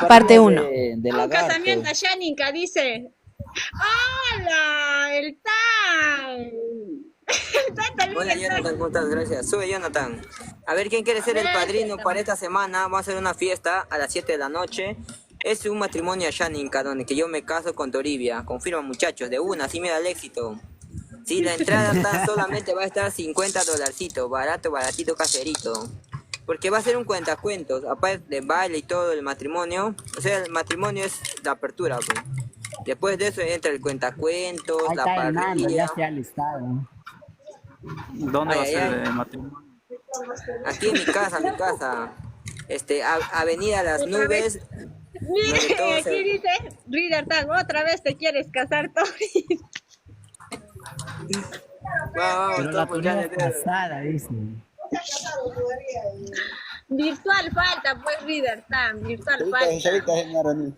Parte carne 1. de Un casamiento lagarto. a Shaninka, dice. ¡Hola! ¡El Tan! El Tan también Hola está. Jonathan, ¿cómo estás? Gracias. Sube Jonathan. A ver, ¿quién quiere ser el Gracias, padrino para también. esta semana? Vamos a hacer una fiesta a las 7 de la noche. Es un matrimonio a Shaninka, donde que yo me caso con Toribia. Confirma muchachos, de una, así me da el éxito. Sí, la entrada tan solamente va a estar $50, barato, baratito, caserito. Porque va a ser un cuentacuentos, aparte de baile y todo el matrimonio. O sea, el matrimonio es la apertura, pues. Después de eso entra el cuentacuentos, Ahí la está el mando, ya parrilla. se ha listado. ¿Dónde Ay, va a ay, ser ay. el matrimonio? Aquí en mi casa. Avenida Las Otra vez. Nubes, donde Mire, todo aquí se... dice, Reader Tan, otra vez te quieres casar, Tori. Vamos, Pero la todo por ya Toribia de es ver. casada, dice. Virtual falta, pues, Reader Tan, virtual Ahorita, falta. ahorita, Maroni.